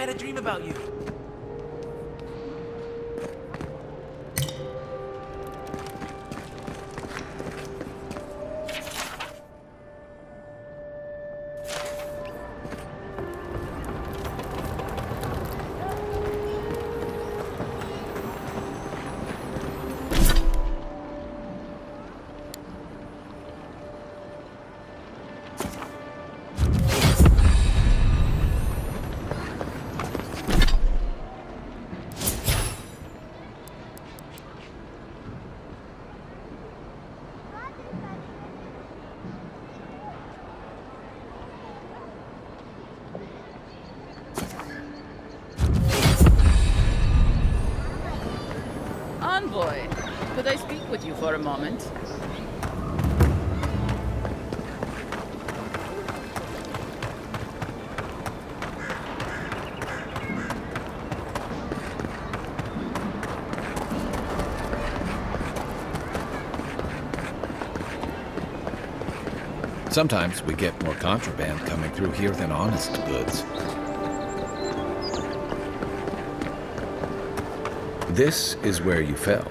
had a dream about you. Envoy, could I speak with you for a moment? Sometimes we get more contraband coming through here than honest goods. This is where you fell.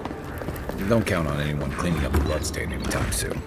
Don't count on anyone cleaning up the bloodstain anytime soon.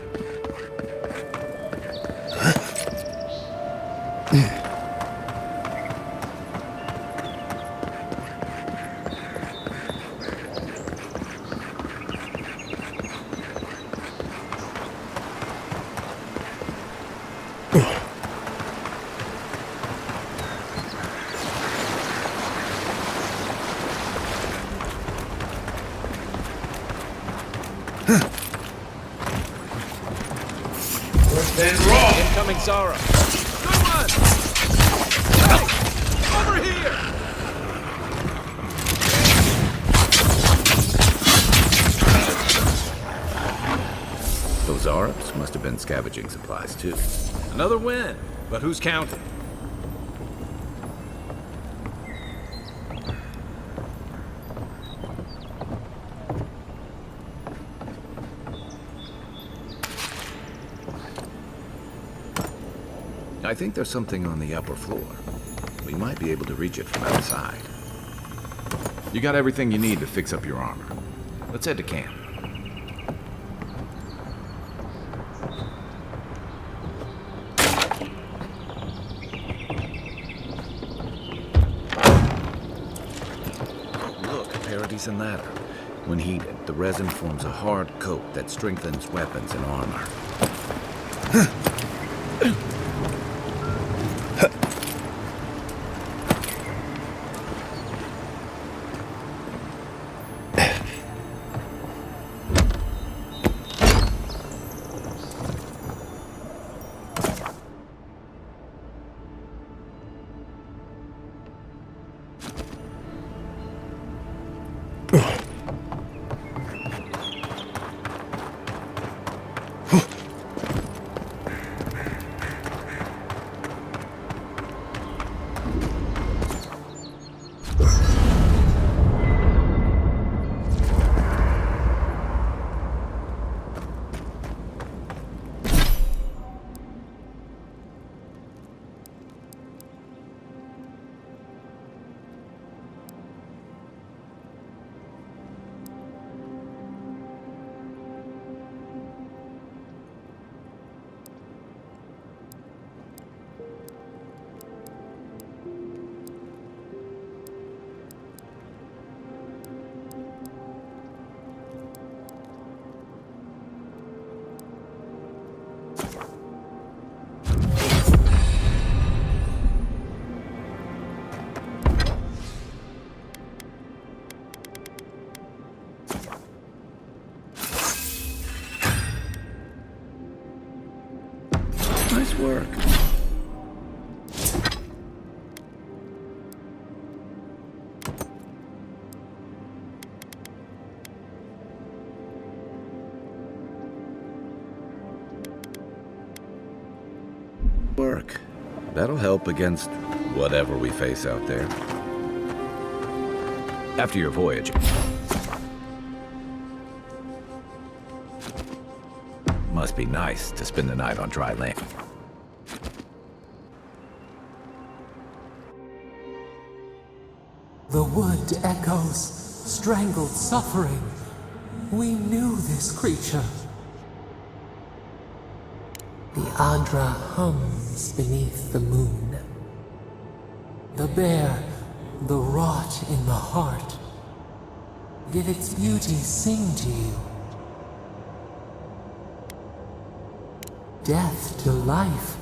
Incoming Zara. Good one! Hey! Over here! Those Arabs must have been scavenging supplies too. Another win, but who's counting? I think there's something on the upper floor. We might be able to reach it from outside. You got everything you need to fix up your armor. Let's head to camp. Look, a paradise ladder. When heated, the resin forms a hard coat that strengthens weapons and armor. Nice work. Work. That'll help against whatever we face out there. After your voyage. Must be nice to spend the night on dry land. The wood echoes, strangled suffering. We knew this creature. The Adra hums beneath the moon. The bear, the rot in the heart. Did its beauty sing to you? Death to life.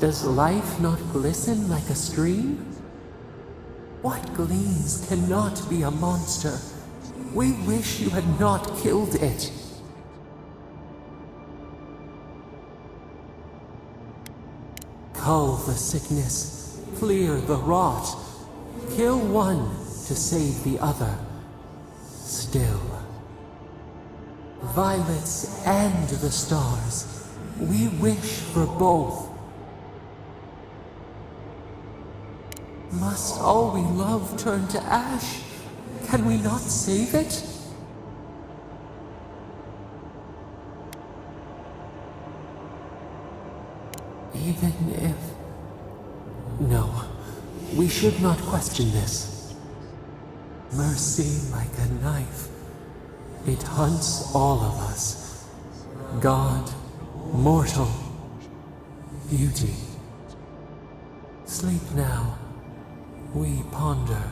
Does life not glisten like a stream? What gleams cannot be a monster? We wish you had not killed it. Cull the sickness, clear the rot. Kill one to save the other. Still. Violets and the stars. We wish for both. Must all we love turn to ash? Can we not save it? Even if... No, we should not question this. Mercy like a knife. It hunts all of us. God, mortal, beauty. Sleep now. We ponder.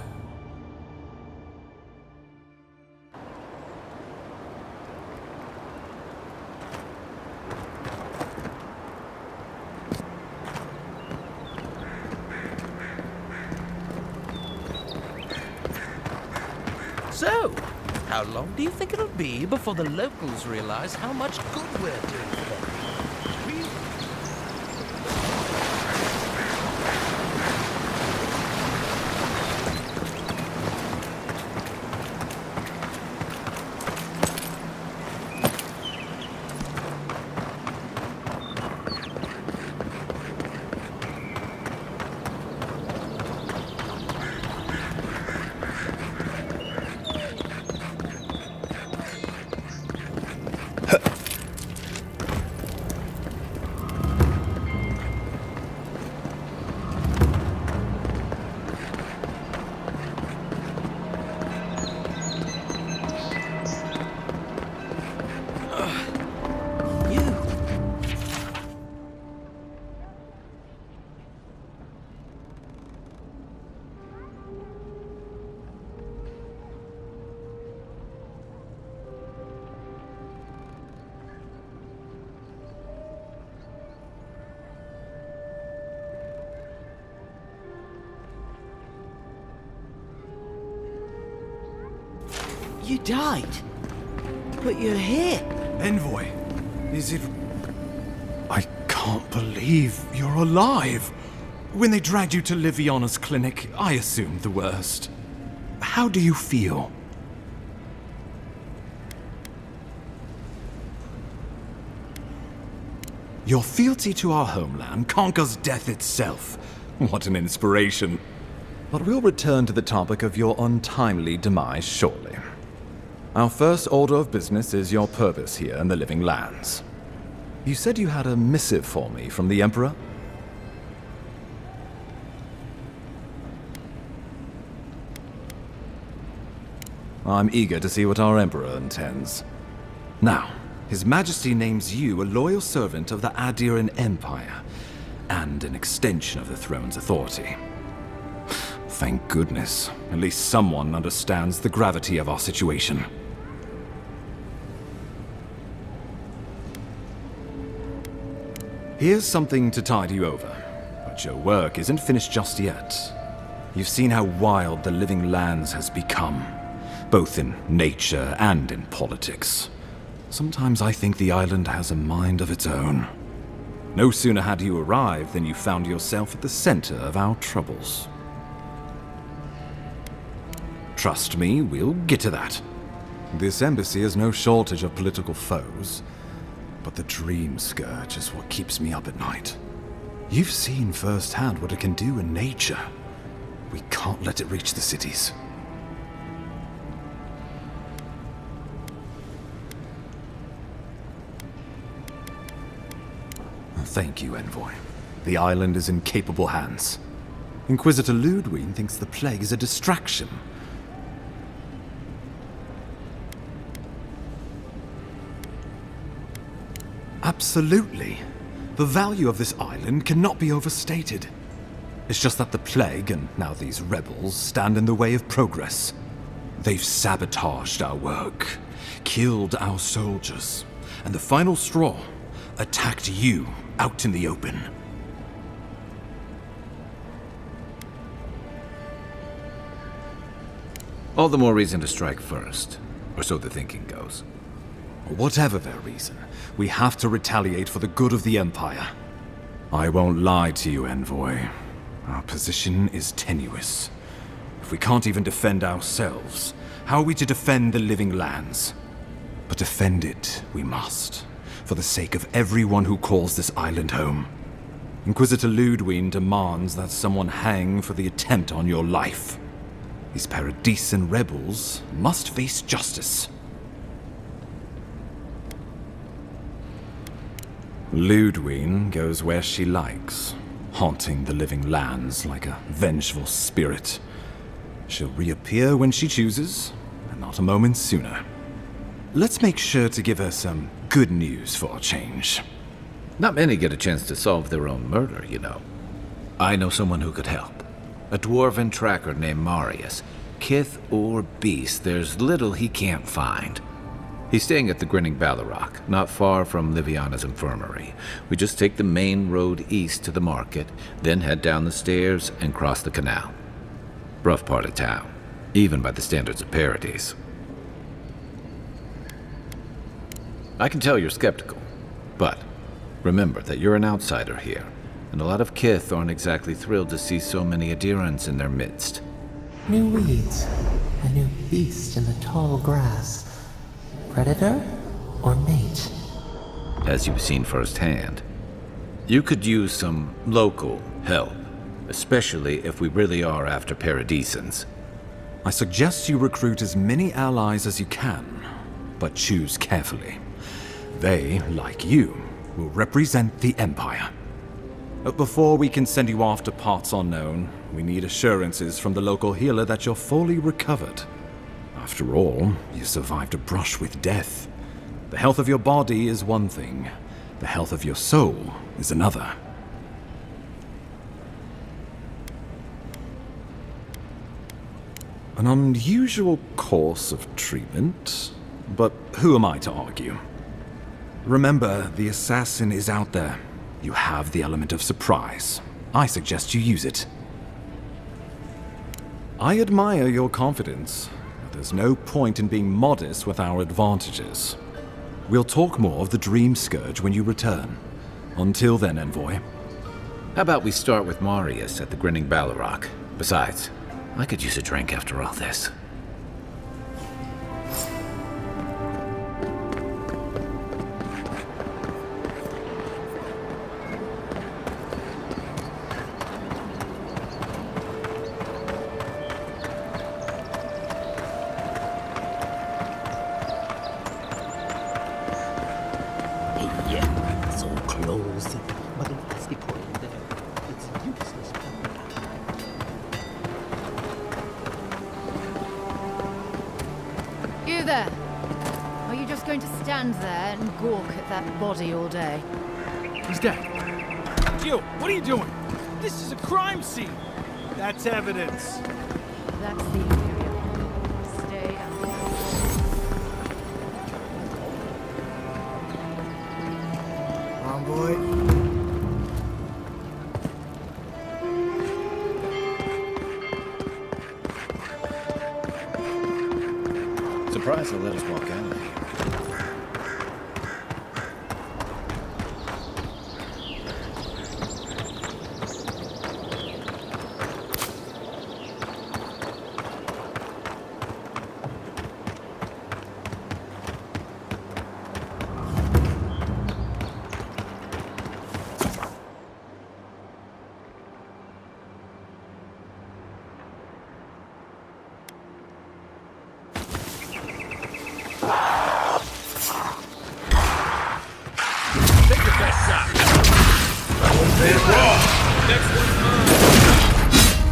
So, how long do you think it'll be before the locals realize how much good we're doing for them? You died? But you're here. Envoy, is it... I can't believe you're alive. When they dragged you to Liviana's clinic, I assumed the worst. How do you feel? Your fealty to our homeland conquers death itself. What an inspiration. But we'll return to the topic of your untimely demise shortly. Our first order of business is your purpose here in the Living Lands. You said you had a missive for me from the Emperor? I'm eager to see what our Emperor intends. Now, His Majesty names you a loyal servant of the Adiran Empire, and an extension of the throne's authority. Thank goodness, at least someone understands the gravity of our situation. Here's something to tide you over, but your work isn't finished just yet. You've seen how wild the Living Lands has become, both in nature and in politics. Sometimes I think the island has a mind of its own. No sooner had you arrived than you found yourself at the center of our troubles. Trust me, we'll get to that. This embassy has no shortage of political foes, but the Dream Scourge is what keeps me up at night. You've seen firsthand what it can do in nature. We can't let it reach the cities. Thank you, Envoy. The island is in capable hands. Inquisitor Ludwig thinks the plague is a distraction. Absolutely. The value of this island cannot be overstated. It's just that the plague, and now these rebels, stand in the way of progress. They've sabotaged our work, killed our soldiers, and the final straw, attacked you out in the open. All the more reason to strike first, or so the thinking goes. Whatever their reason, we have to retaliate for the good of the Empire. I won't lie to you, Envoy. Our position is tenuous. If we can't even defend ourselves, how are we to defend the living lands? But defend it we must, for the sake of everyone who calls this island home. Inquisitor Ludwig demands that someone hang for the attempt on your life. These Paradisen rebels must face justice. Ludwig goes where she likes, haunting the living lands like a vengeful spirit. She'll reappear when she chooses, and not a moment sooner. Let's make sure to give her some good news for a change. Not many get a chance to solve their own murder, you know. I know someone who could help. A dwarven tracker named Marius. Kith or beast, there's little he can't find. He's staying at the Grinning Ballarrock, not far from Liviana's infirmary. We just take the main road east to the market, then head down the stairs and cross the canal. Rough part of town, even by the standards of Paradise. I can tell you're skeptical, but remember that you're an outsider here, and a lot of Kith aren't exactly thrilled to see so many adherents in their midst. New weeds, a new beast in the tall grass. Predator or mate? As you've seen firsthand. You could use some local help, especially if we really are after Paradisans. I suggest you recruit as many allies as you can, but choose carefully. They, like you, will represent the Empire. But before we can send you off to parts unknown, we need assurances from the local healer that you're fully recovered. After all, you survived a brush with death. The health of your body is one thing. The health of your soul is another. An unusual course of treatment, but who am I to argue? Remember, the assassin is out there. You have the element of surprise. I suggest you use it. I admire your confidence. There's no point in being modest with our advantages. We'll talk more of the Dream Scourge when you return. Until then, Envoy. How about we start with Marius at the Grinning Ballarrock? Besides, I could use a drink after all this. Yeah, it's all closed, but it has to be put in there. It's useless. You there! Are you just going to stand there and gawk at that body all day? He's dead. You, what are you doing? This is a crime scene. That's evidence. That's the Imperial. Stay out. On, boy. Surprised they'll let us walk out of here. Take your best shot. That one went wrong. Next one's mine.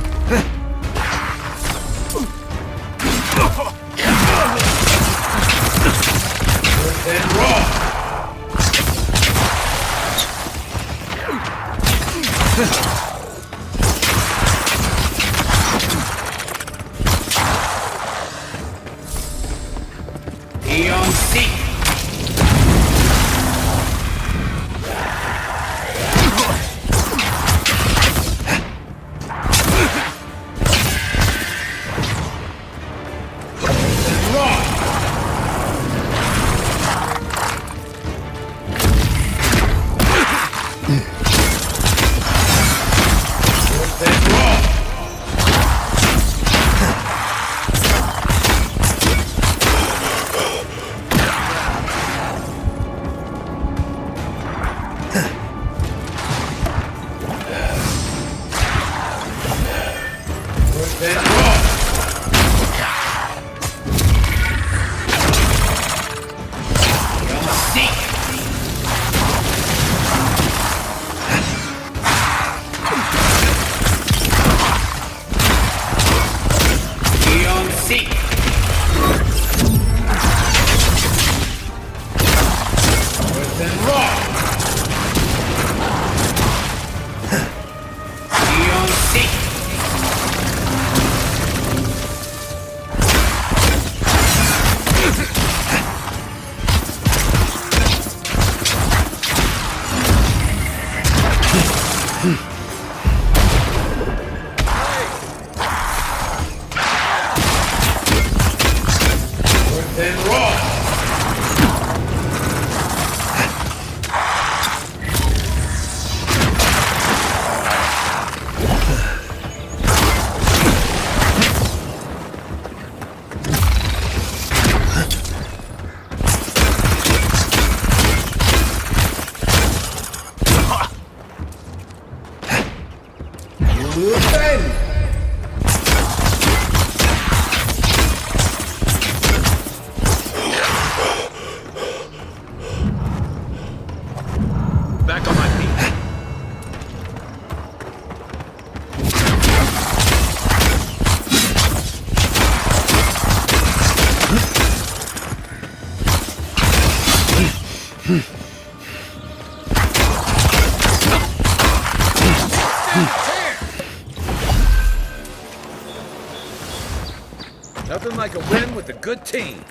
Nothing like a win with a good team.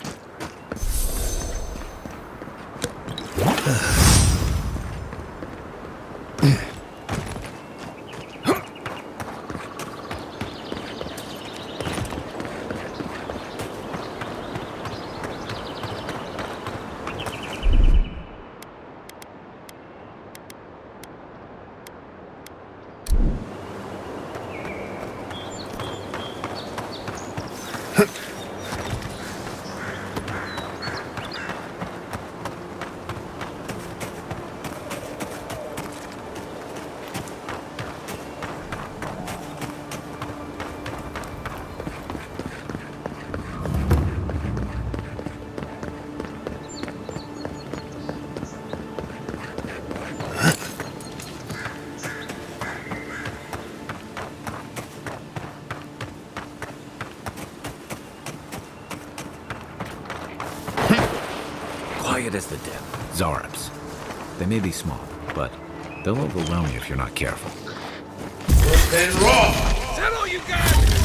Quiet as the dead. Zarabs. They may be small, but they'll overwhelm you if you're not careful. Then raw! Is that all you got?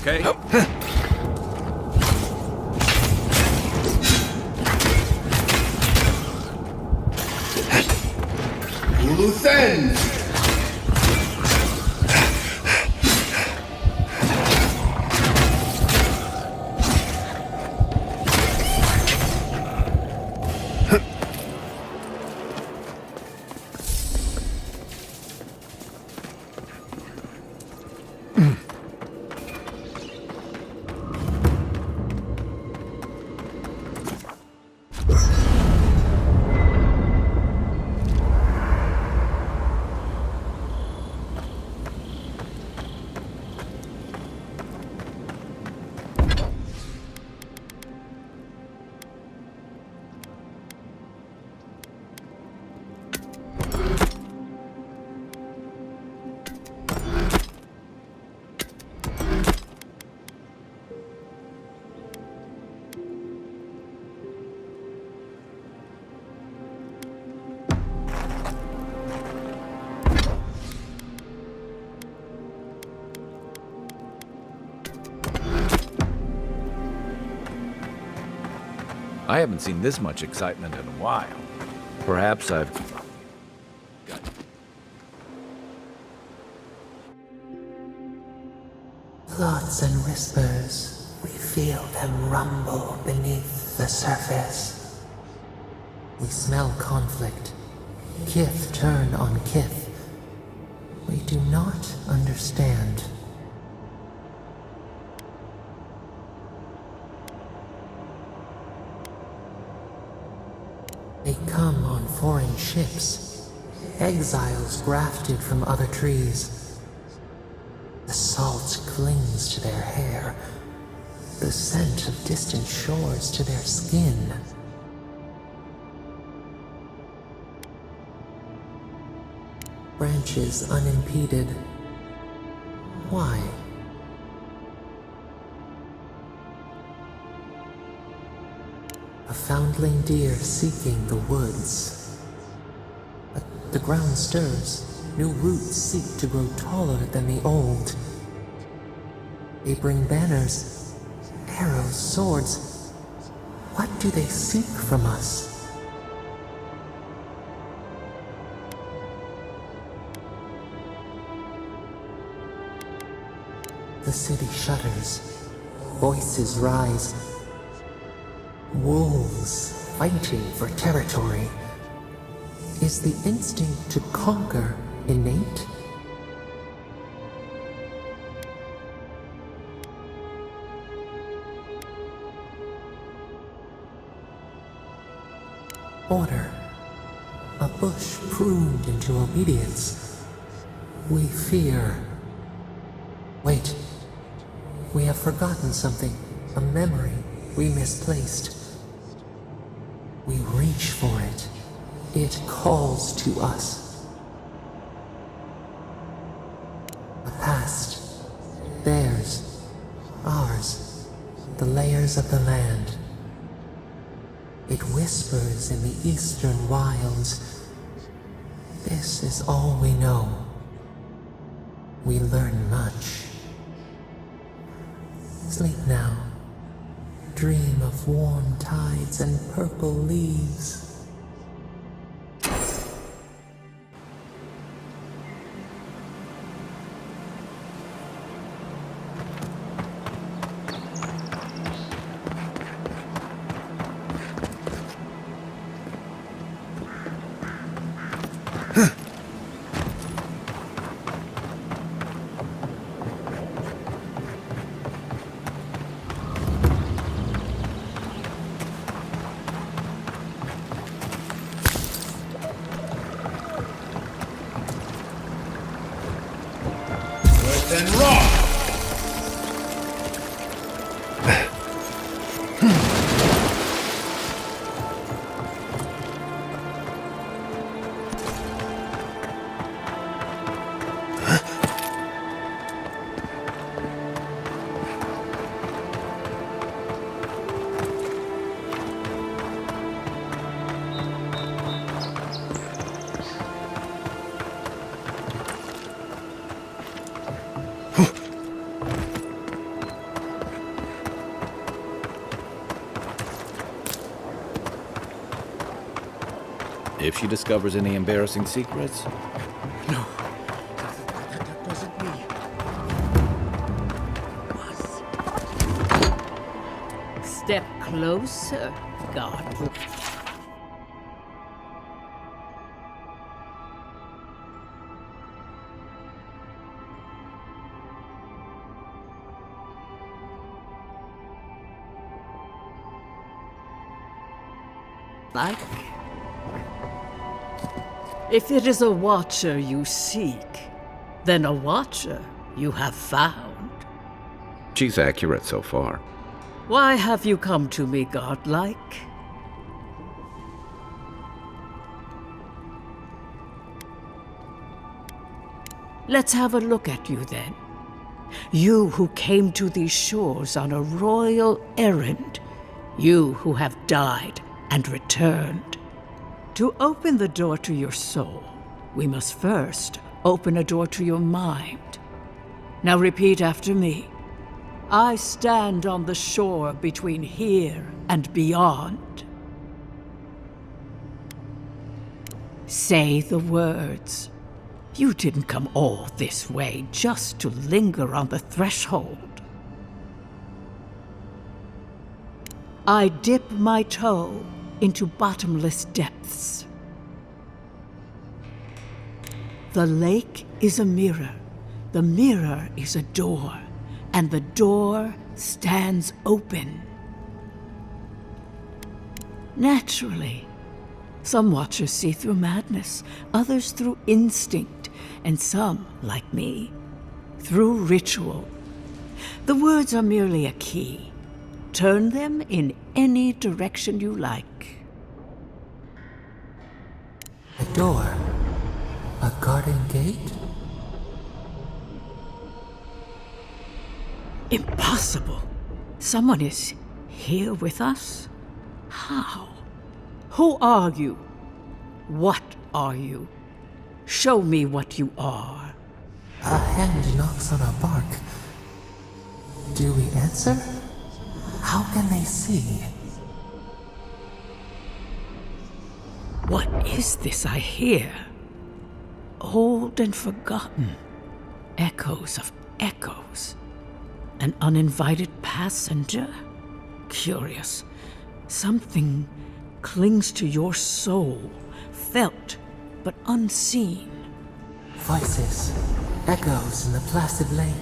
Okay? Luthen! I haven't seen this much excitement in a while. Perhaps I've... Thoughts and whispers, we feel them rumble beneath the surface. We smell conflict. Kith turn on kith. We do not understand. They come on foreign ships, exiles grafted from other trees. The salt clings to their hair, the scent of distant shores to their skin. Branches unimpeded. Why? A foundling deer seeking the woods. But the ground stirs. New roots seek to grow taller than the old. They bring banners, arrows, swords. What do they seek from us? The city shudders. Voices rise. Wolves fighting for territory. Is the instinct to conquer innate? Order. A bush pruned into obedience. We fear. Wait. We have forgotten something. A memory we misplaced. We reach for it. It calls to us. A past. Theirs. Ours. The layers of the land. It whispers in the eastern wilds. This is all we know. We learn much. Sleep now. Dream of warm tides and purple leaves. Then raw! If she discovers any embarrassing secrets, No. That wasn't me. Step closer, God. Like? If it is a watcher you seek, then a watcher you have found. she's accurate so far. Why have you come to me, godlike? Let's have a look at you then. You who came to these shores on a royal errand. You who have died and returned. To open the door to your soul, we must first open a door to your mind. Now repeat after me. I stand on the shore between here and beyond. Say the words. You didn't come all this way just to linger on the threshold. I dip my toe into bottomless depths. The lake is a mirror, the mirror is a door, and the door stands open. Naturally, some watchers see through madness, others through instinct, and some, like me, through ritual. The words are merely a key. Turn them in any direction you like. A door? A garden gate? Impossible. Someone is here with us? How? Who are you? What are you? Show me what you are. A hand knocks on a bark. Do we answer? How can they see? What is this I hear? Old and forgotten. Echoes of echoes. An uninvited passenger? Curious. Something clings to your soul, felt but unseen. Voices, echoes in the placid lake.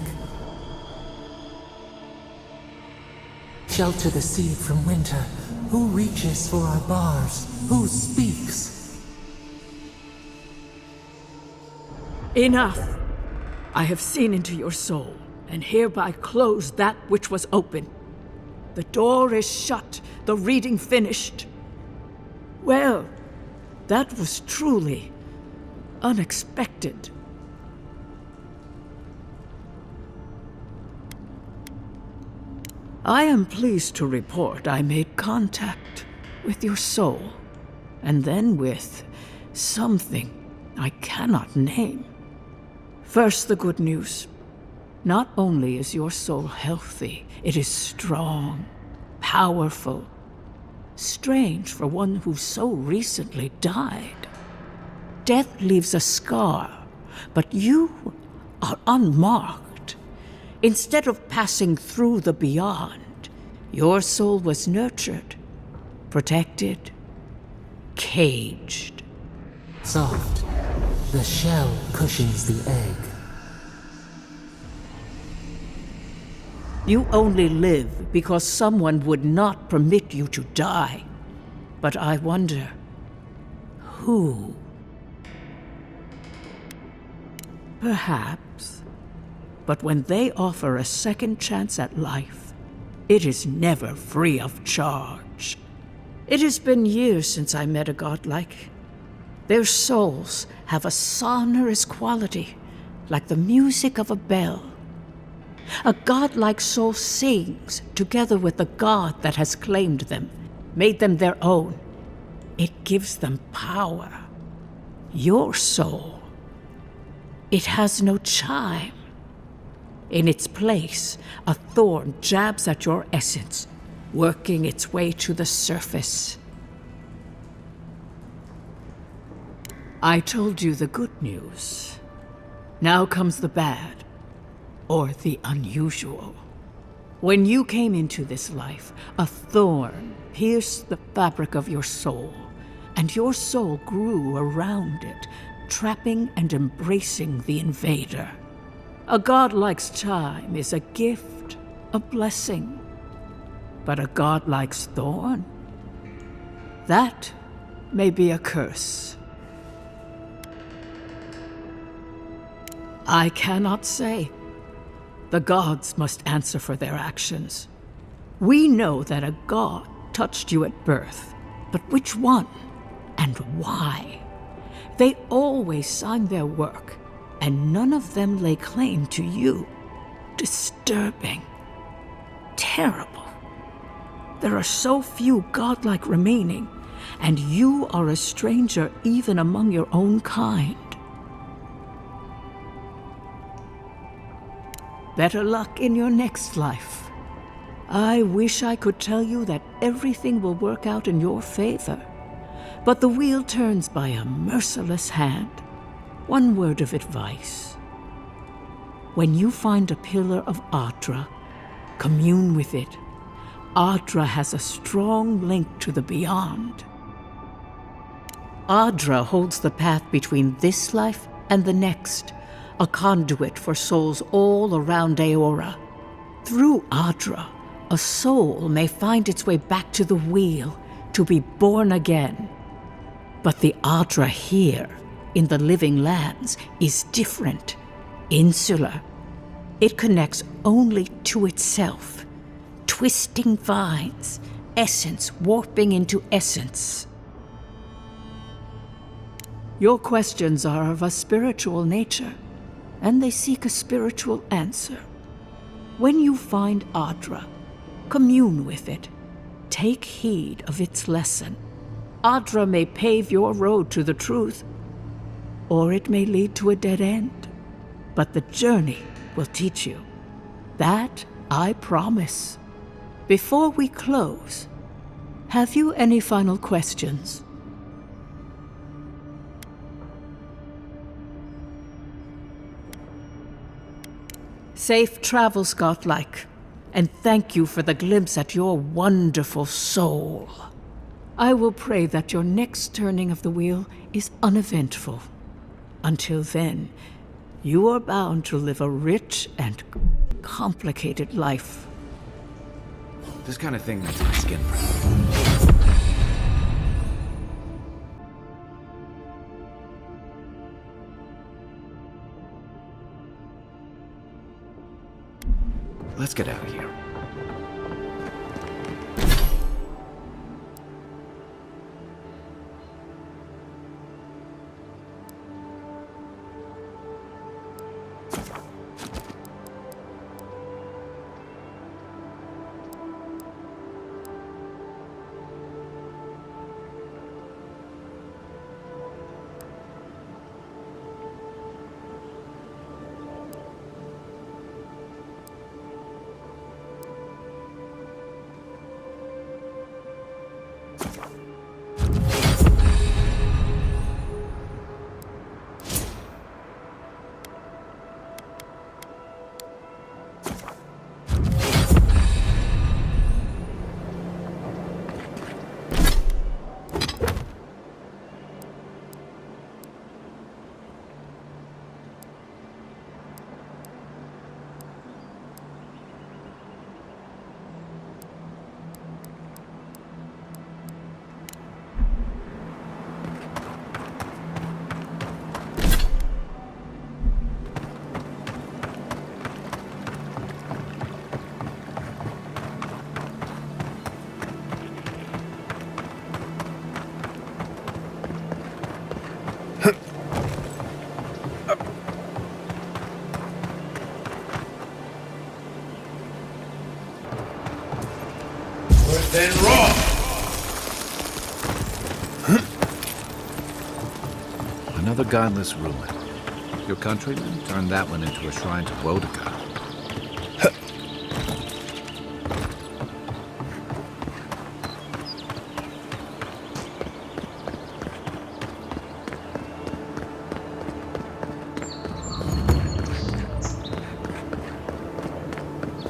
Shelter the seed from winter. Who reaches for our bars? Who speaks? Enough! I have seen into your soul, and hereby close that which was open. The door is shut, the reading finished. Well, that was truly unexpected. I am pleased to report I made contact with your soul, and then with something I cannot name. First, the good news. Not only is your soul healthy, it is strong, powerful. Strange for one who so recently died. Death leaves a scar, but you are unmarked. Instead of passing through the beyond, your soul was nurtured, protected, caged. Soft. The shell cushions the egg. You only live because someone would not permit you to die. But I wonder, who? Perhaps. But when they offer a second chance at life, it is never free of charge. It has been years since I met a godlike. Their souls have a sonorous quality, like the music of a bell. A godlike soul sings together with the god that has claimed them, made them their own. It gives them power. Your soul, it has no chime. In its place, a thorn jabs at your essence, working its way to the surface. I told you the good news. Now comes the bad. Or the unusual. When you came into this life, a thorn pierced the fabric of your soul, and your soul grew around it, trapping and embracing the invader. A godlike's chime is a gift, a blessing. But a godlike's thorn? That may be a curse. I cannot say. The gods must answer for their actions. We know that a god touched you at birth, but which one and why? They always sign their work, and none of them lay claim to you. Disturbing. Terrible. There are so few godlike remaining, and you are a stranger even among your own kind. Better luck in your next life. I wish I could tell you that everything will work out in your favor, but the wheel turns by a merciless hand. One word of advice. When you find a pillar of Ardra, commune with it. Ardra has a strong link to the beyond. Ardra holds the path between this life and the next, a conduit for souls all around Aora. Through Ardra, a soul may find its way back to the wheel to be born again. But the Ardra here, in the living lands, is different, insular. It connects only to itself, twisting vines, essence warping into essence. Your questions are of a spiritual nature, and they seek a spiritual answer. When you find Ardra, commune with it. Take heed of its lesson. Ardra may pave your road to the truth, or it may lead to a dead end. But the journey will teach you. That I promise. Before we close, have you any final questions? Safe travels, Godlike, and thank you for the glimpse at your wonderful soul. I will pray that your next turning of the wheel is uneventful. Until then, you are bound to live a rich and complicated life. This kind of thing makes my skin burn. Let's get out of here. Then raw! Another godless ruin. Your countrymen turned that one into a shrine to Wodaka.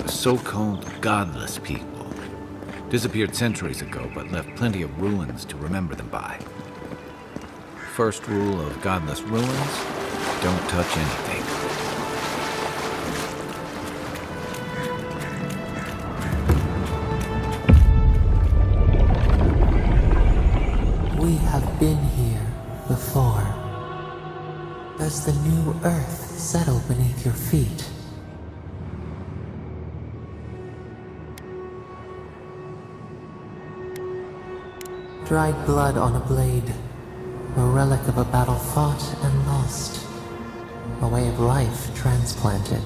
The so-called godless people disappeared centuries ago, but left plenty of ruins to remember them by. First rule of godless ruins, don't touch anything. We have been here before. Does the new earth settle beneath your feet? Dried blood on a blade, a relic of a battle fought and lost, a way of life transplanted.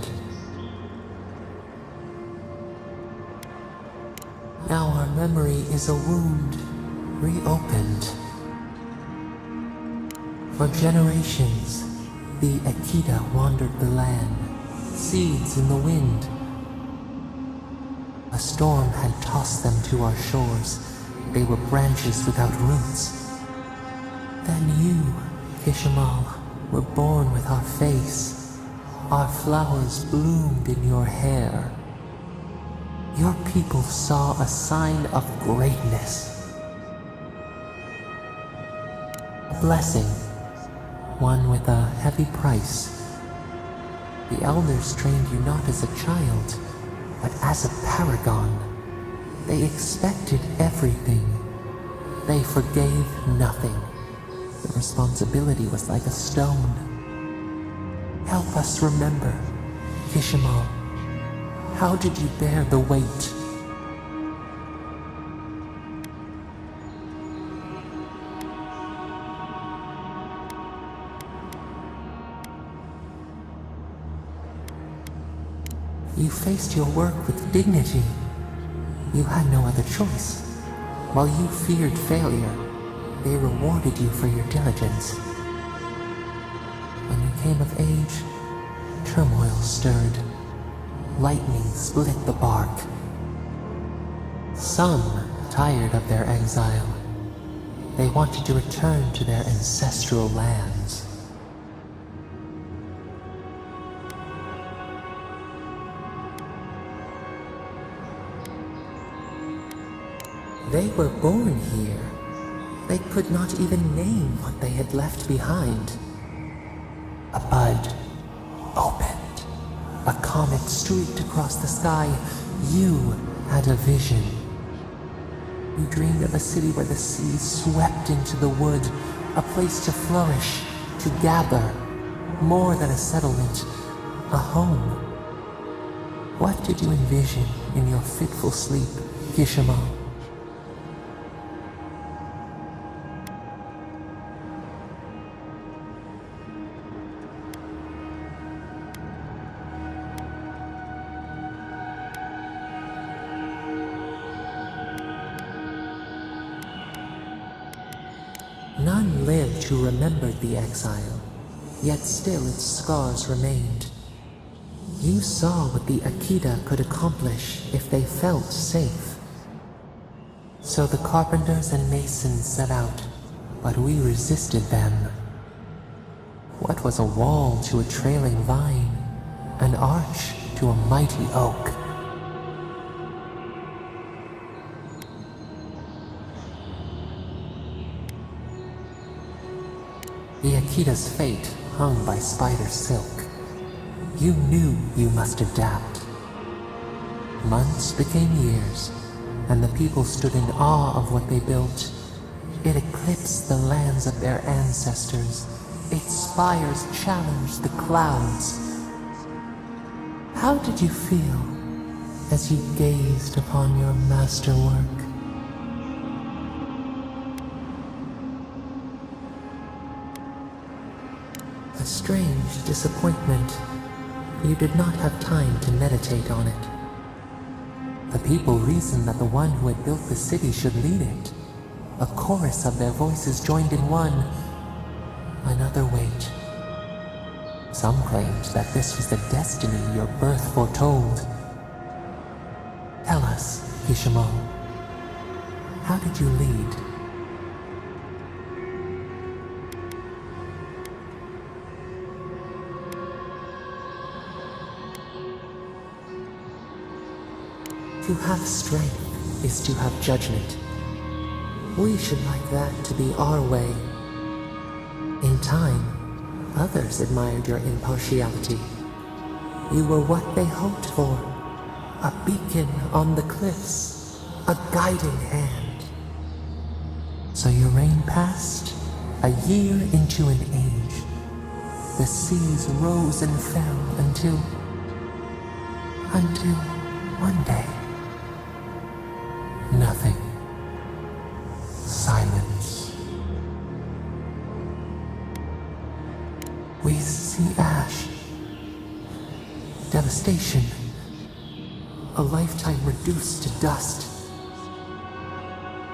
Now our memory is a wound reopened. For generations, the Akita wandered the land, seeds in the wind. A storm had tossed them to our shores. They were branches without roots. Then you, Kishimal, were born with our face. Our flowers bloomed in your hair. Your people saw a sign of greatness. A blessing, one with a heavy price. The elders trained you not as a child, but as a paragon. They expected everything. They forgave nothing. The responsibility was like a stone. Help us remember, Kishimal. How did you bear the weight? You faced your work with dignity. You had no other choice. While you feared failure, they rewarded you for your diligence. When you came of age, turmoil stirred. Lightning split the bark. Some tired of their exile. They wanted to return to their ancestral lands. They were born here. They could not even name what they had left behind. A bud opened. A comet streaked across the sky. You had a vision. You dreamed of a city where the sea swept into the wood, a place to flourish, to gather, more than a settlement, a home. What did you envision in your fitful sleep, Kishimal? None lived who remembered the exile, yet still its scars remained. You saw what the Akita could accomplish if they felt safe. So the carpenters and masons set out, but we resisted them. What was a wall to a trailing vine, an arch to a mighty oak? The Akita's fate hung by spider silk. You knew you must adapt. Months became years, and the people stood in awe of what they built. It eclipsed the lands of their ancestors. Its spires challenged the clouds. How did you feel as you gazed upon your masterwork? A strange disappointment. You did not have time to meditate on it. The people reasoned that the one who had built the city should lead it. A chorus of their voices joined in one. Another wait. Some claimed that this was the destiny your birth foretold. Tell us, Kishimal, how did you lead? To have strength is to have judgment. We should like that to be our way. In time, others admired your impartiality. You were what they hoped for. A beacon on the cliffs. A guiding hand. So your reign passed, a year into an age. The seas rose and fell until one day. Nothing. Silence. We see ash. Devastation. A lifetime reduced to dust.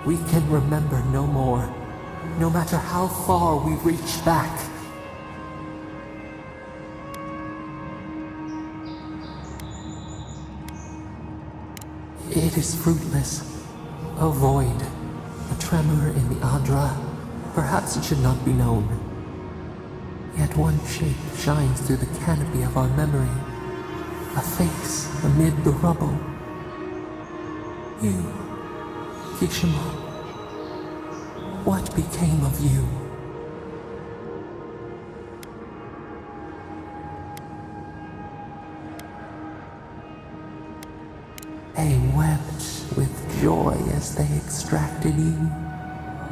We can remember no more, no matter how far we reach back. It is fruitless. A void. A tremor in the Adra. Perhaps it should not be known. Yet one shape shines through the canopy of our memory. A face amid the rubble. You, Kishima. What became of you? They wept with joy as they extracted you.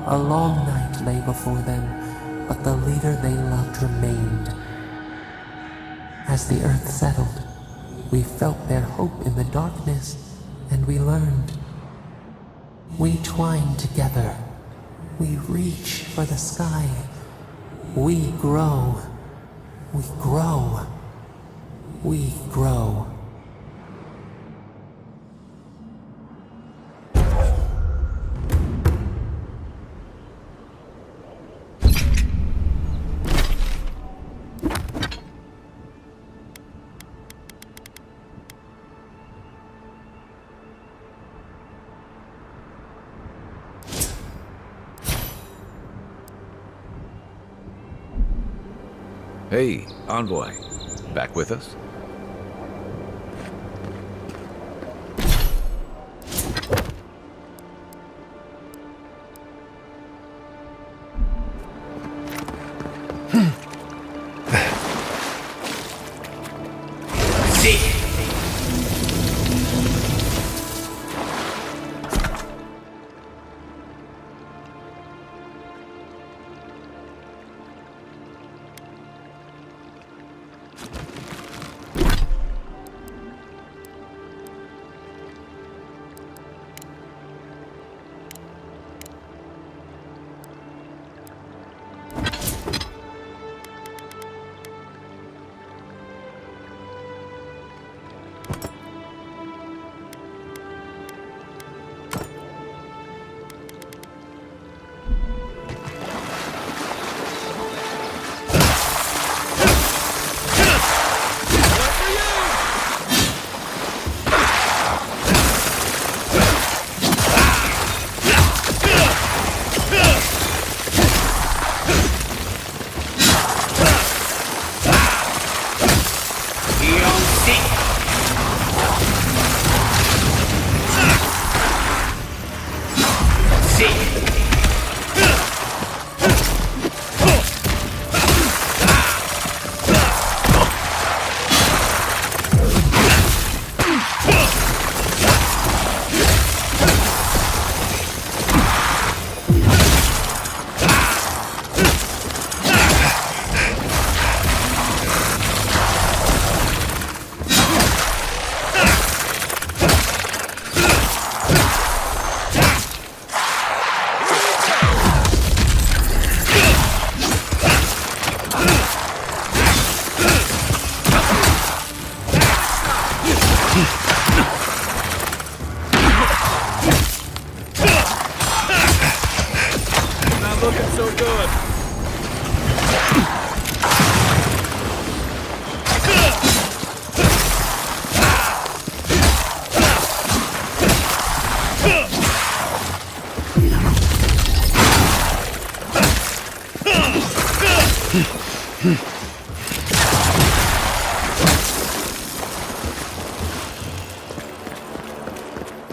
A long night lay before them, but the leader they loved remained. As the earth settled, we felt their hope in the darkness, and we learned. We twine together. We reach for the sky. We grow. We grow. We grow. Hey, Envoy. Back with us?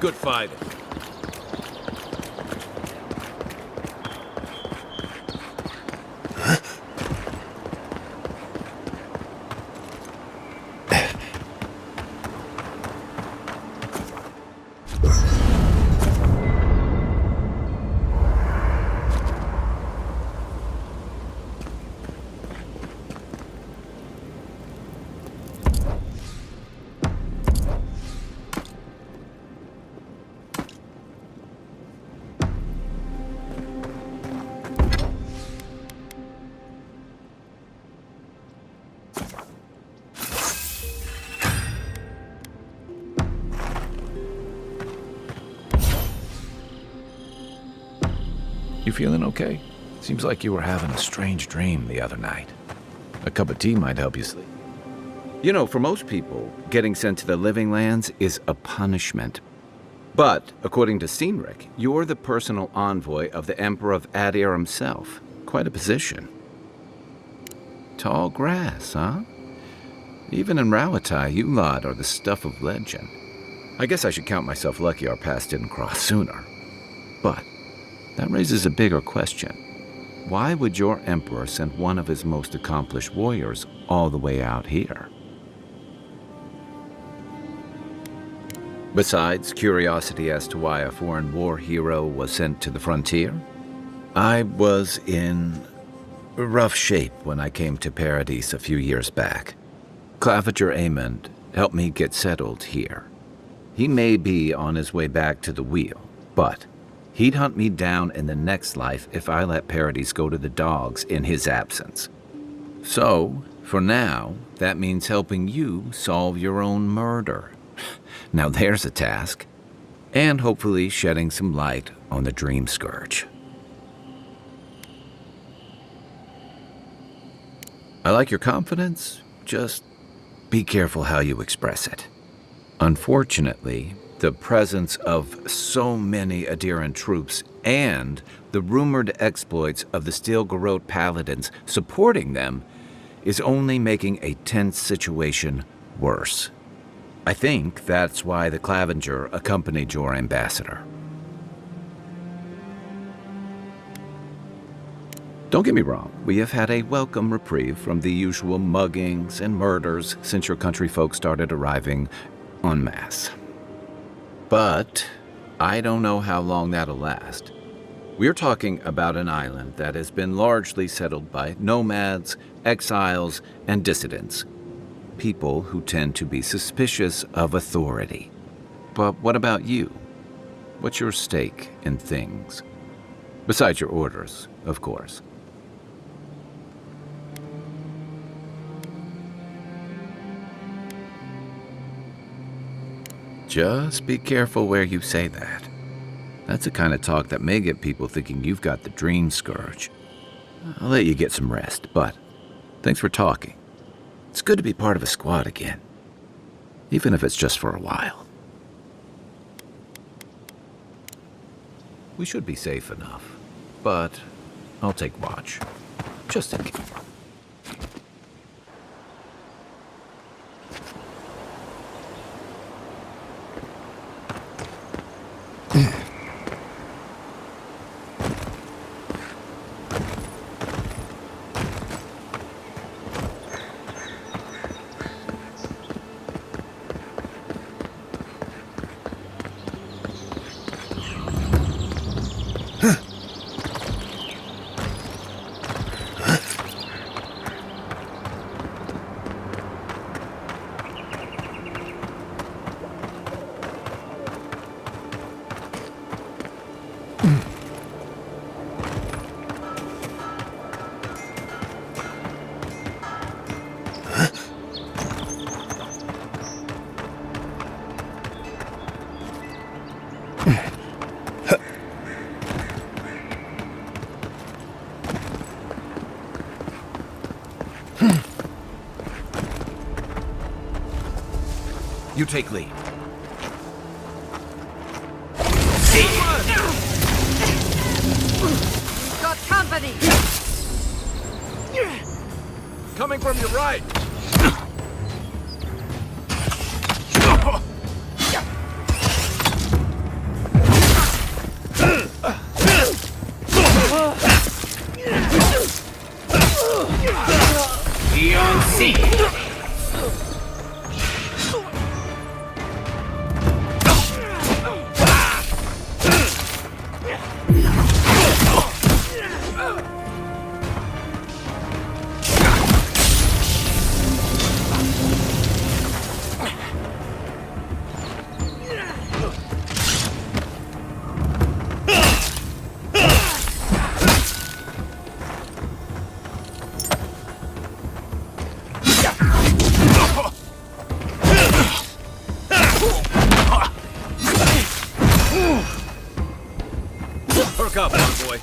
Good fighting. You feeling okay? Seems like you were having a strange dream the other night. A cup of tea might help you sleep. You know, for most people, getting sent to the Living Lands is a punishment. But, according to Cynric, you're the personal envoy of the Emperor of Adir himself. Quite a position. Tall grass, huh? Even in Rauatai, you lot are the stuff of legend. I guess I should count myself lucky our paths didn't cross sooner. But that raises a bigger question. Why would your emperor send one of his most accomplished warriors all the way out here? Besides curiosity as to why a foreign war hero was sent to the frontier, I was in rough shape when I came to Paradise a few years back. Claviger Amond helped me get settled here. He may be on his way back to the wheel, but he'd hunt me down in the next life if I let Paradise go to the dogs in his absence. So, for now, that means helping you solve your own murder. Now there's a task. And hopefully shedding some light on the Dream Scourge. I like your confidence, just be careful how you express it. Unfortunately, the presence of so many Adiran troops and the rumored exploits of the Steel Garrote Paladins supporting them is only making a tense situation worse. I think that's why the Claviger accompanied your ambassador. Don't get me wrong, we have had a welcome reprieve from the usual muggings and murders since your country folk started arriving en masse. But I don't know how long that'll last. We're talking about an island that has been largely settled by nomads, exiles, and dissidents. People who tend to be suspicious of authority. But what about you? What's your stake in things? Besides your orders, of course. Just be careful where you say that. That's the kind of talk that may get people thinking you've got the Dream Scourge. I'll let you get some rest, but thanks for talking. It's good to be part of a squad again, even if it's just for a while. We should be safe enough, but I'll take watch, just in case. You take lead. Got company! Coming from your right! Perk up, boy.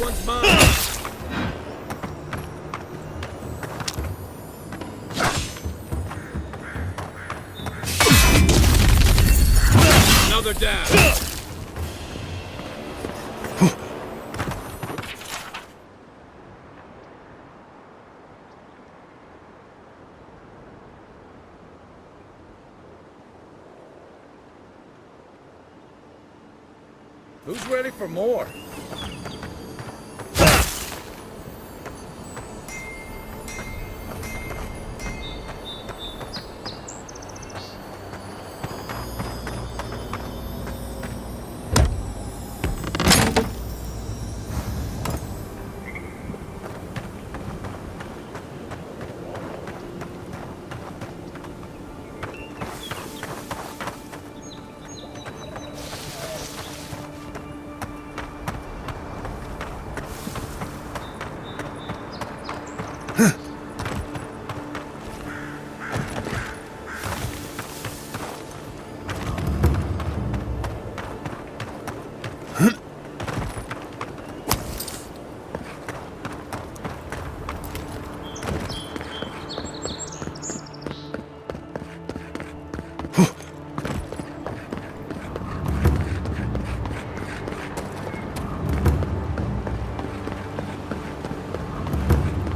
one's mine. Another down. Who's ready for more?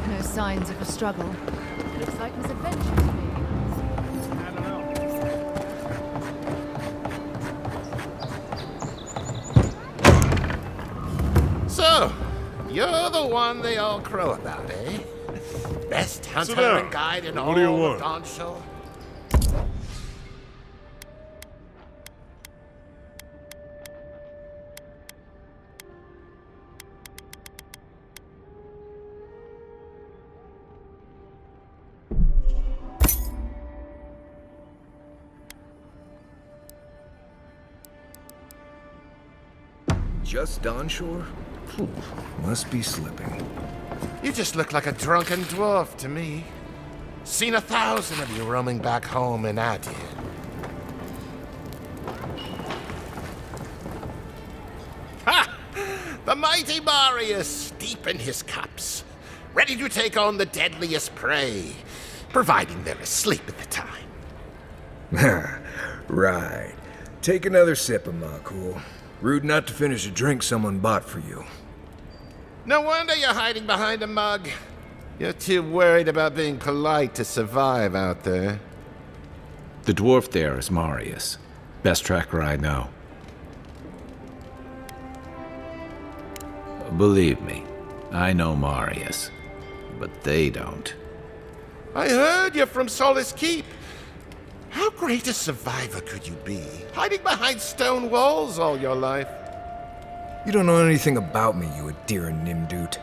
No signs of a struggle. Looks like an adventure to me. I don't know. So, you're the one they all crow about, eh? Best hunter down. and guide in What all do you of want? Gonshall? Just Dawnshore? Phew, must be slipping. You just look like a drunken dwarf to me. Seen 1,000 of you roaming back home in Adir. Ha! The mighty Marius, deep in his cups, ready to take on the deadliest prey, providing they're asleep at the time. Right. Take another sip of my cool. Rude not to finish a drink someone bought for you. No wonder you're hiding behind a mug. You're too worried about being polite to survive out there. The dwarf there is Marius. Best tracker I know. Believe me, I know Marius. But they don't. I heard you're from Solace Keep. How great a survivor could you be, hiding behind stone walls all your life? You don't know anything about me, you Adiran Nimdut.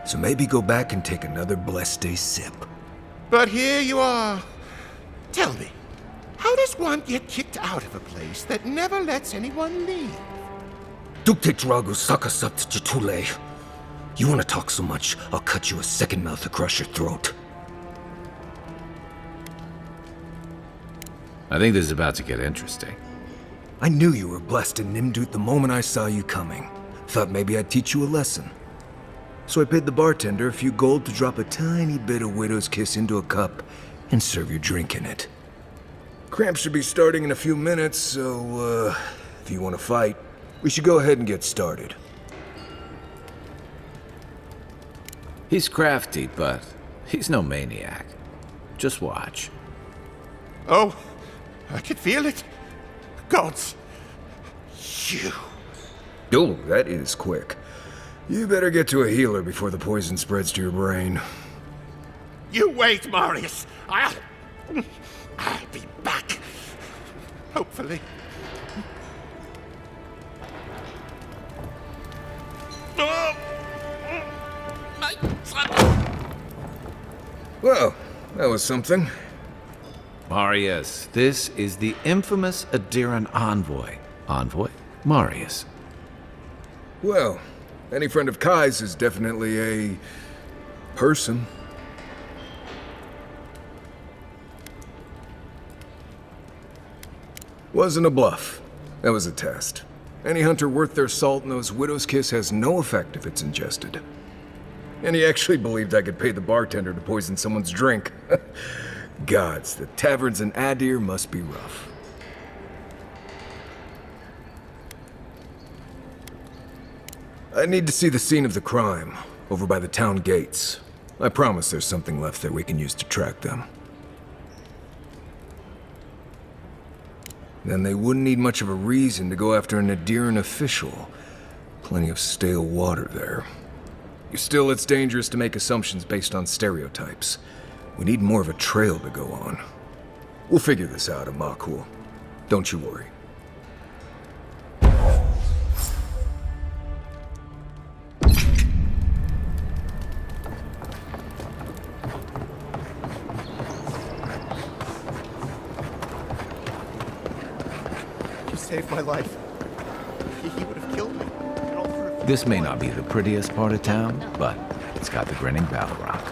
So maybe go back and take another blessed day sip. But here you are. Tell me, how does one get kicked out of a place that never lets anyone leave? Duktetragu Sakasapt Jitule. You want to talk so much, I'll cut you a second mouth across your throat. I think this is about to get interesting. I knew you were blessed in Nimdut the moment I saw you coming. Thought maybe I'd teach you a lesson. So I paid the bartender a few gold to drop a tiny bit of Widow's Kiss into a cup and serve your drink in it. Cramps should be starting in a few minutes, so, if you want to fight, we should go ahead and get started. He's crafty, but he's no maniac. Just watch. Oh, I can feel it. Gods, you. Oh, that is quick. You better get to a healer before the poison spreads to your brain. You wait, Marius. I'll be back. Hopefully. Well, that was something. Marius, this is the infamous Adiran envoy. Envoy? Marius. Well, any friend of Kai's is definitely a person. Wasn't a bluff. That was a test. Any hunter worth their salt knows Widow's Kiss has no effect if it's ingested. And he actually believed I could pay the bartender to poison someone's drink. Gods, the taverns in Adir must be rough. I need to see the scene of the crime, over by the town gates. I promise there's something left there we can use to track them. Then they wouldn't need much of a reason to go after an Adiran official. Plenty of stale water there. Still, it's dangerous to make assumptions based on stereotypes. We need more of a trail to go on. We'll figure this out, Amakul. Don't you worry. You saved my life. He would have killed me. This may not be the prettiest part of town, but it's got the grinning Battle Rock.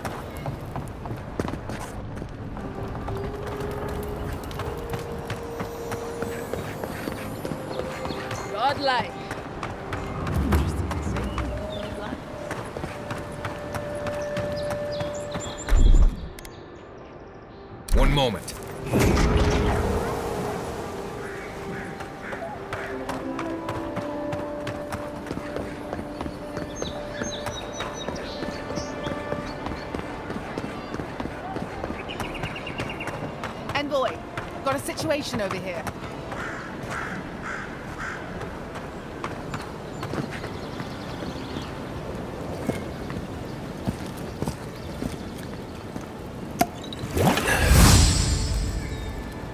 Godlike. One moment. Envoy, got a situation over here.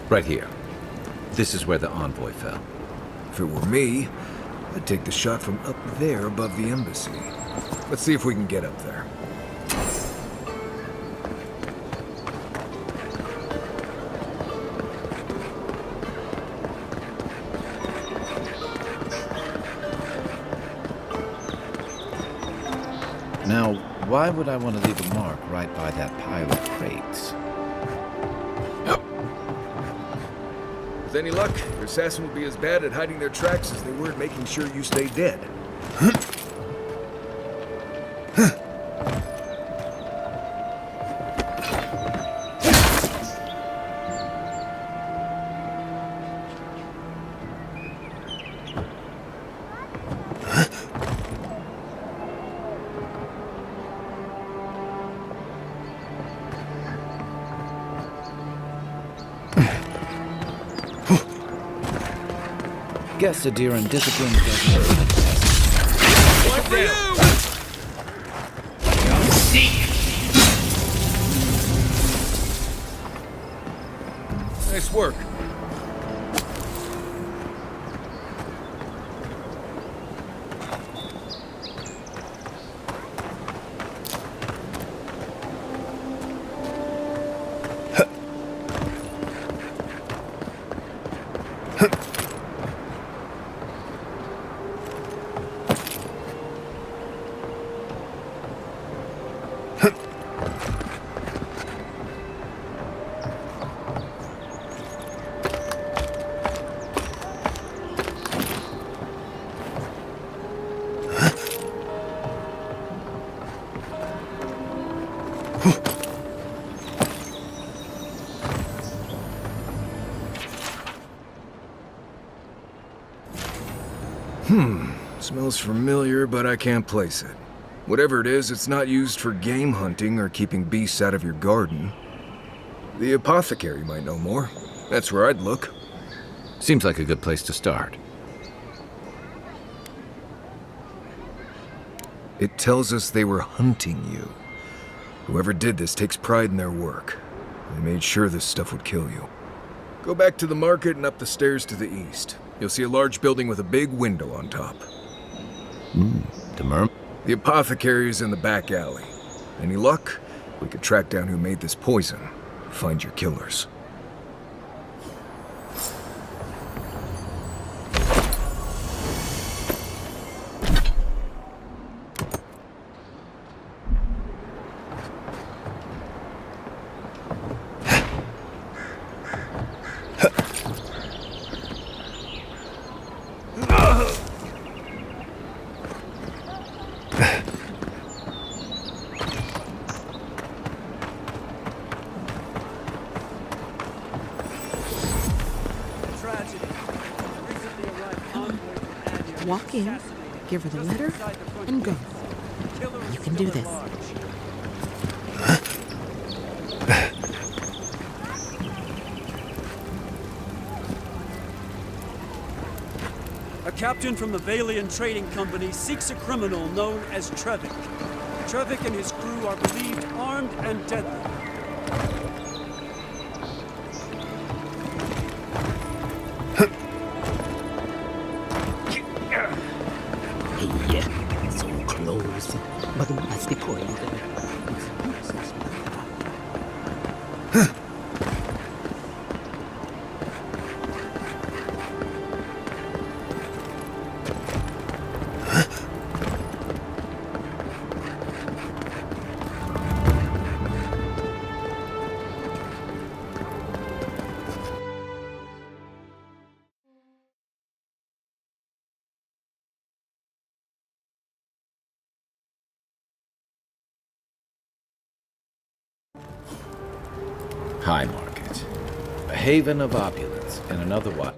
Right here. This is where the envoy fell. If it were me, I'd take the shot from up there above the embassy. Let's see if we can get up there. Now, why would I want to leave a mark right by that pile of crates? With any luck, your assassin will be as bad at hiding their tracks as they were at making sure you stay dead. Guess Adiran discipline doesn't... One for you! Nice work. Smells familiar, but I can't place it. Whatever it is, it's not used for game hunting or keeping beasts out of your garden. The apothecary might know more. That's where I'd look. Seems like a good place to start. It tells us they were hunting you. Whoever did this takes pride in their work. They made sure this stuff would kill you. Go back to the market and up the stairs to the east. You'll see a large building with a big window on top. The apothecary is in the back alley. Any luck? We could track down who made this poison. Find your killers. walk in, give her the letter, and go. You can do this. A captain from the Valian Trading Company seeks a criminal known as Trevik. Trevik and his crew are believed armed and deadly. Yeah, so close, but that's the point. High Market. A haven of opulence in another what?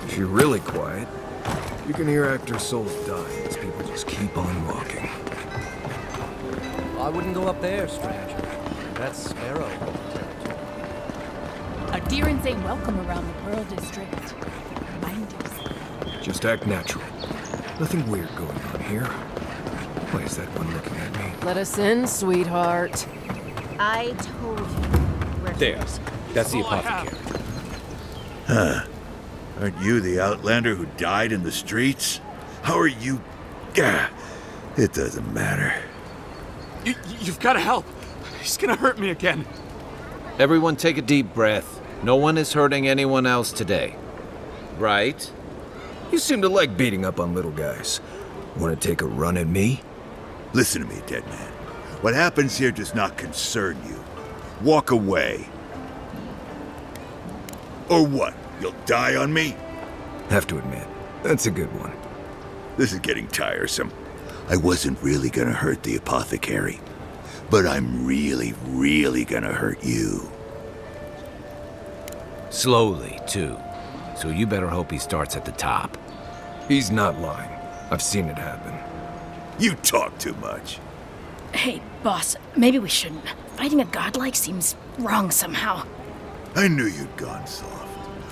If you're really quiet, you can hear actors' souls die as people just keep on walking. I wouldn't go up there, stranger. That's Sparrow territory. Adherents ain't welcome around the Pearl District. Mind yourself. Just act natural. Nothing weird going on here. Why is that one looking at me? Let us in, sweetheart. I told you. There. That's the apothecary. Huh. Aren't you the outlander who died in the streets? How are you? Gah, it doesn't matter. You've got to help. He's gonna hurt me again. Everyone take a deep breath. No one is hurting anyone else today. Right? You seem to like beating up on little guys. Want to take a run at me? Listen to me, dead man. What happens here does not concern you. Walk away. Or what? You'll die on me? Have to admit, that's a good one. This is getting tiresome. I wasn't really gonna hurt the apothecary, but I'm really, really gonna hurt you. Slowly, too. So you better hope he starts at the top. He's not lying. I've seen it happen. You talk too much. Hey, boss, maybe we shouldn't. Fighting a godlike seems wrong somehow. I knew you'd gone soft.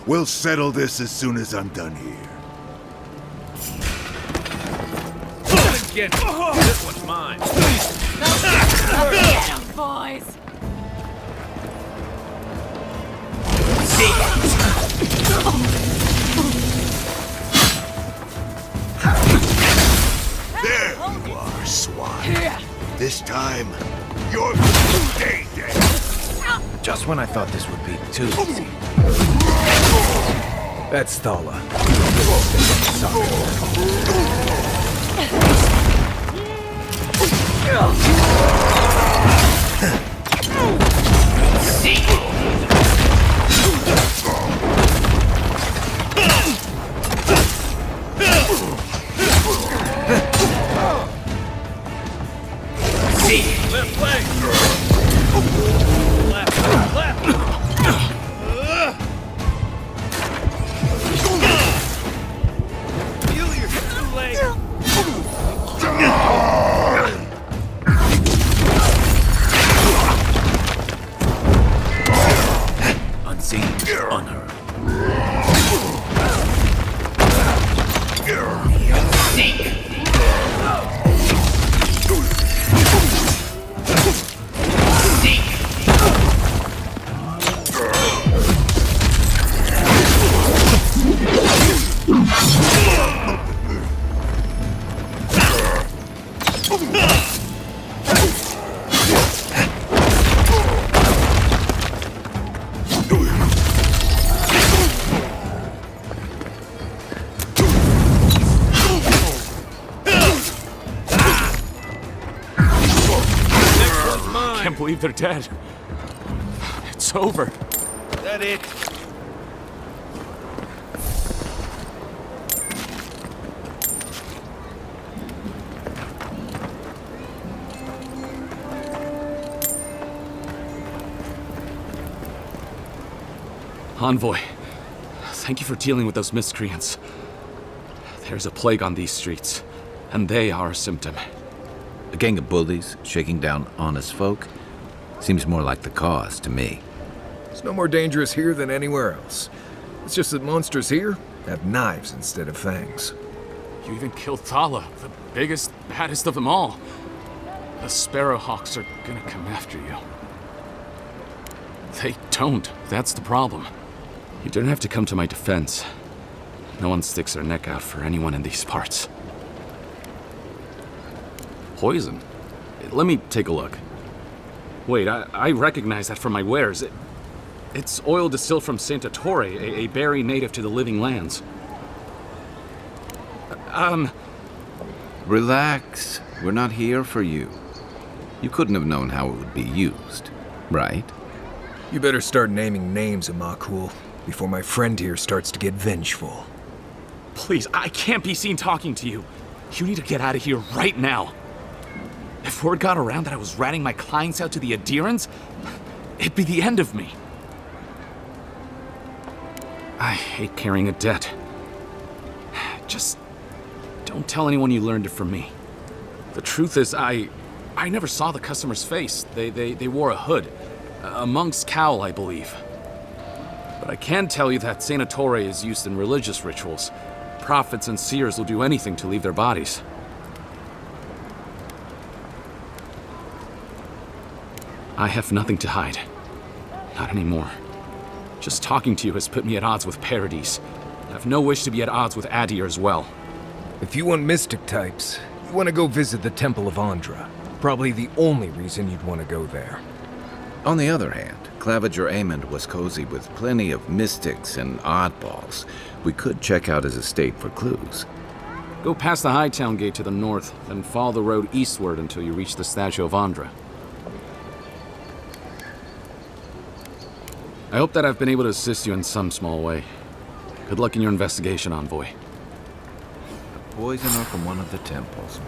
We'll settle this as soon as I'm done here. Get this one's mine. Get him, boys. There you are, swine. This time, you're gonna stay dead. Just when I thought this would be too easy. That's Thala. Left leg. Left. Feel your two legs. Unseen, unheard. believe they're dead. It's over. Is that it? Envoy, thank you for dealing with those miscreants. There's a plague on these streets, and they are a symptom. A gang of bullies shaking down honest folk? Seems more like the cause to me. It's no more dangerous here than anywhere else. It's just that monsters here have knives instead of fangs. You even killed Thala, the biggest, baddest of them all. The Sparrowhawks are gonna come after you. They don't. That's the problem. You don't have to come to my defense. No one sticks their neck out for anyone in these parts. Poison? Let me take a look. Wait, I recognize that from my wares. It's oil distilled from Santa Torre, a berry native to the Living Lands. Relax. We're not here for you. You couldn't have known how it would be used, right? You better start naming names, Amakul, before my friend here starts to get vengeful. Please, I can't be seen talking to you. You need to get out of here right now. If word got around that I was ratting my clients out to the adherents, it'd be the end of me. I hate carrying a debt. Just don't tell anyone you learned it from me. The truth is, I never saw the customer's face. They wore a hood. A monk's cowl, I believe. But I can tell you that Santa Torre is used in religious rituals. Prophets and seers will do anything to leave their bodies. I have nothing to hide. Not anymore. Just talking to you has put me at odds with Paradis. I have no wish to be at odds with Adir as well. If you want mystic types, you want to go visit the Temple of Andra. Probably the only reason you'd want to go there. On the other hand, Claviger Amond was cozy with plenty of mystics and oddballs. We could check out his estate for clues. Go past the Hightown Gate to the north, then follow the road eastward until you reach the statue of Andra. I hope that I've been able to assist you in some small way. Good luck in your investigation, Envoy. A poisoner from one of the temples.